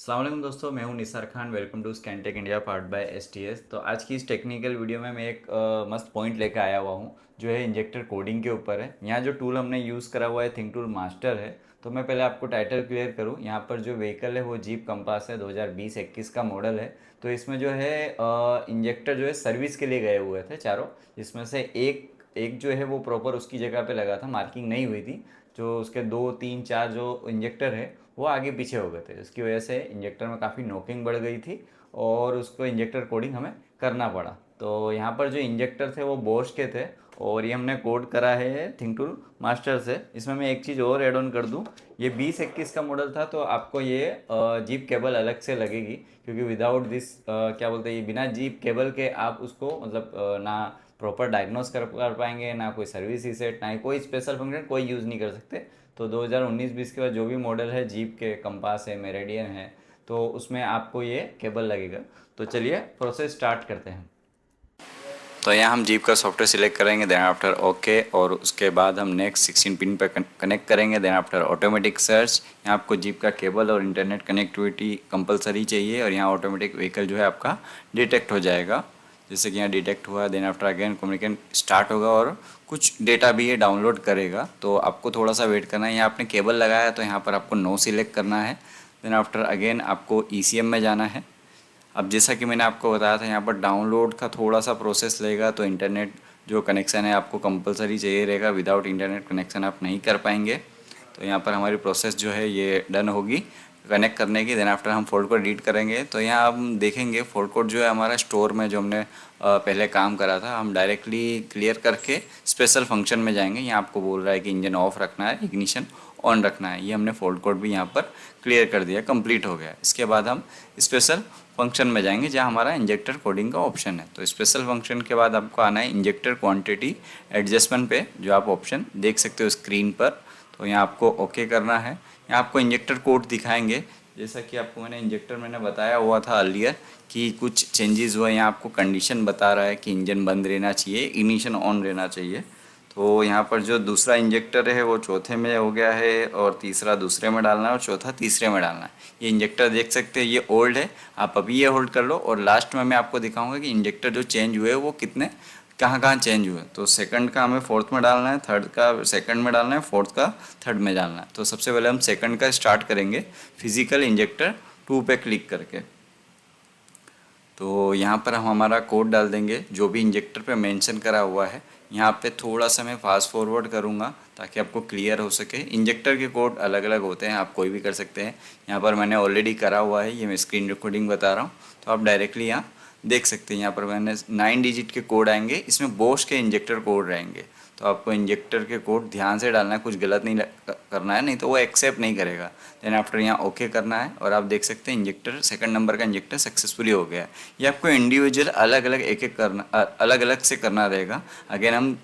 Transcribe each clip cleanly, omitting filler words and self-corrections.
अस्सलाम वालेकुम दोस्तों, मैं हूं Nisar Khan. Welcome to Scantech India part by STS. तो आज की इस टेक्निकल वीडियो में मैं एक मस्त पॉइंट लेकर आया हुआ हूं जो है इंजेक्टर कोडिंग के ऊपर है। यहाँ जो टूल हमने यूज़ करा हुआ है थिंक टूल मास्टर है। तो मैं पहले आपको टाइटल क्लियर करूँ। यहाँ पर जो व्हीकल है वो जीप कंपास है, 2020-21 का मॉडल है। तो इसमें जो है इंजेक्टर जो है सर्विस के लिए गए हुए थे चारों, जिसमें से एक एक जो है वो प्रॉपर उसकी जगह पे लगा था, मार्किंग नहीं हुई थी। जो उसके 2 3 4 जो इंजेक्टर है वो आगे पीछे हो गए थे, जिसकी वजह से इंजेक्टर में काफ़ी नोकिंग बढ़ गई थी और उसको इंजेक्टर कोडिंग हमें करना पड़ा। तो यहाँ पर जो इंजेक्टर थे वो बोश के थे और ये हमने कोड करा है थिंक टूल मास्टर से। इसमें मैं एक चीज़ और ऐड ऑन कर दूँ, ये 2021 का मॉडल था तो आपको ये जीप केबल अलग से लगेगी, क्योंकि विदाउट दिस क्या बोलते हैं, ये बिना जीप केबल के आप उसको मतलब ना प्रॉपर डायग्नोस कर पाएंगे, ना कोई सर्विस रीसेट, ना ही कोई स्पेशल फंक्शन कोई यूज़ नहीं कर सकते। तो 2019-20 के बाद जो भी मॉडल है जीप के, कंपास है, मेरेडियन है, तो उसमें आपको ये केबल लगेगा। तो चलिए प्रोसेस स्टार्ट करते हैं। तो यहाँ हम जीप का सॉफ्टवेयर सिलेक्ट करेंगे, देन आफ्टर ओके, और उसके बाद हम नेक्स्ट 16 पिन पर कनेक्ट करेंगे, देन आफ्टर ऑटोमेटिक सर्च। यहाँ आपको जीप का केबल और इंटरनेट कनेक्टिविटी कंपलसरी चाहिए और यहाँ ऑटोमेटिक व्हीकल जो है आपका डिटेक्ट हो जाएगा। जैसे कि यहाँ डिटेक्ट हुआ, then after again communication start होगा और कुछ डेटा भी ये डाउनलोड करेगा। तो आपको थोड़ा सा वेट करना है। यहाँ आपने केबल लगाया तो यहाँ पर आपको नो सिलेक्ट करना है। देन आफ्टर अगेन आपको ईसीएम में जाना है। अब जैसा कि मैंने आपको बताया था, यहाँ पर डाउनलोड का थोड़ा सा प्रोसेस लेगा, तो इंटरनेट जो कनेक्शन है आपको कंपलसरी चाहिए रहेगा। विदाउट इंटरनेट कनेक्शन आप नहीं कर पाएंगे। तो यहाँ पर हमारी प्रोसेस जो है ये डन होगी कनेक्ट करने की। देन आफ्टर हम फोल्ड कोड एडिट करेंगे। तो यहाँ हम देखेंगे फोल्ड कोड जो है हमारा स्टोर में जो हमने पहले काम करा था, हम डायरेक्टली क्लियर करके स्पेशल फंक्शन में जाएंगे। यहाँ आपको बोल रहा है कि इंजन ऑफ रखना है, इग्निशन ऑन रखना है। ये हमने फोल्ड कोड भी यहाँ पर क्लियर कर दिया, कंप्लीट हो गया। इसके बाद हम स्पेशल फंक्शन में जाएंगे जहाँ हमारा इंजेक्टर कोडिंग का ऑप्शन है। तो स्पेशल फंक्शन के बाद आपको आना है इंजेक्टर क्वांटिटी एडजस्टमेंट पे, जो आप ऑप्शन देख सकते हो स्क्रीन पर। तो यहाँ आपको ओके करना है। यहाँ आपको इंजेक्टर कोड दिखाएंगे, जैसा कि आपको मैंने बताया हुआ था अर्लियर कि कुछ चेंजेस हुआ। यहाँ आपको कंडीशन बता रहा है कि इंजन बंद रहना चाहिए, इग्निशन ऑन रहना चाहिए। तो यहाँ पर जो दूसरा इंजेक्टर है वो चौथे में हो गया है, और तीसरा दूसरे में डालना है, और चौथा तीसरे में डालना है। ये इंजेक्टर देख सकते हैं ये ओल्ड है, आप अभी ये होल्ड कर लो और लास्ट में मैं आपको दिखाऊंगा कि इंजेक्टर जो चेंज हुए वो कितने कहाँ कहाँ चेंज हुए। तो सेकंड का हमें फोर्थ में डालना है, थर्ड का सेकंड में डालना है, फोर्थ का थर्ड में डालना है। तो सबसे पहले हम सेकंड का स्टार्ट करेंगे फिजिकल इंजेक्टर 2 पे क्लिक करके। तो यहाँ पर हम हमारा कोड डाल देंगे जो भी इंजेक्टर पे मेंशन करा हुआ है। यहाँ पे थोड़ा सा मैं फास्ट फॉरवर्ड करूँगा ताकि आपको क्लियर हो सके। इंजेक्टर के कोड अलग अलग होते हैं, आप कोई भी कर सकते हैं। यहाँ पर मैंने ऑलरेडी करा हुआ है, ये मैं स्क्रीन रिकॉर्डिंग बता रहा हूँ, तो आप डायरेक्टली यहाँ देख सकते हैं। यहाँ पर मैंने 9 डिजिट के कोड आएंगे, इसमें बोश के इंजेक्टर कोड रहेंगे। तो आपको इंजेक्टर के कोड ध्यान से डालना है, कुछ गलत नहीं करना है, नहीं तो वो एक्सेप्ट नहीं करेगा। देन आफ्टर यहाँ ओके करना है और आप देख सकते हैं इंजेक्टर सेकंड नंबर का इंजेक्टर सक्सेसफुली हो गया है। ये आपको इंडिविजुअल अलग अलग एक एक करना अलग अलग से करना रहेगा। अगेन हम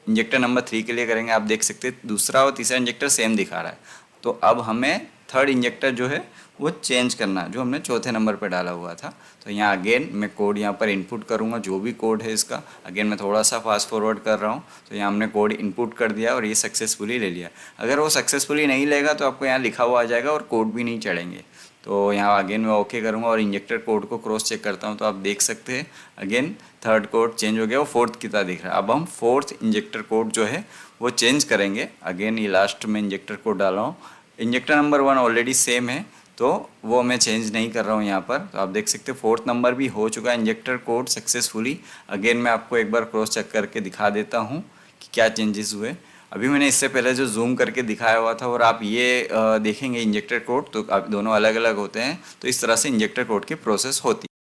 इंजेक्टर नंबर 3 के लिए करेंगे। आप देख सकते हैं दूसरा और तीसरा इंजेक्टर सेम दिखा रहा है। तो अब हमें थर्ड इंजेक्टर जो है वो चेंज करना है, जो हमने चौथे नंबर पर डाला हुआ था। तो यहाँ अगेन मैं कोड यहाँ पर इनपुट करूँगा, जो भी कोड है इसका। अगेन मैं थोड़ा सा फास्ट फॉरवर्ड कर रहा हूँ। तो यहाँ हमने कोड इनपुट कर दिया और ये सक्सेसफुली ले लिया। अगर वो सक्सेसफुली नहीं लेगा तो आपको यहाँ लिखा हुआ आ जाएगा और कोड भी नहीं चढ़ेंगे। तो यहाँ अगेन मैं ओके करूँगा और इंजेक्टर कोड को क्रॉस चेक करता हूँ। तो आप देख सकते हैं अगेन थर्ड कोड चेंज हो गया, वो फोर्थ की तरह दिख रहा है। अब हम फोर्थ इंजेक्टर कोड जो है वो चेंज करेंगे। अगेन ये लास्ट में इंजेक्टर कोड डाला हूँ। इंजेक्टर नंबर 1 ऑलरेडी सेम है, तो वो मैं चेंज नहीं कर रहा हूँ यहाँ पर। तो आप देख सकते हैं फोर्थ नंबर भी हो चुका है इंजेक्टर कोड सक्सेसफुली। अगेन मैं आपको एक बार क्रॉस चेक करके दिखा देता हूँ कि क्या चेंजेस हुए। अभी मैंने इससे पहले जो जूम करके दिखाया हुआ था, और आप ये देखेंगे इंजेक्टर कोड, तो आप दोनों अलग अलग होते हैं। तो इस तरह से इंजेक्टर कोड की प्रोसेस होती है।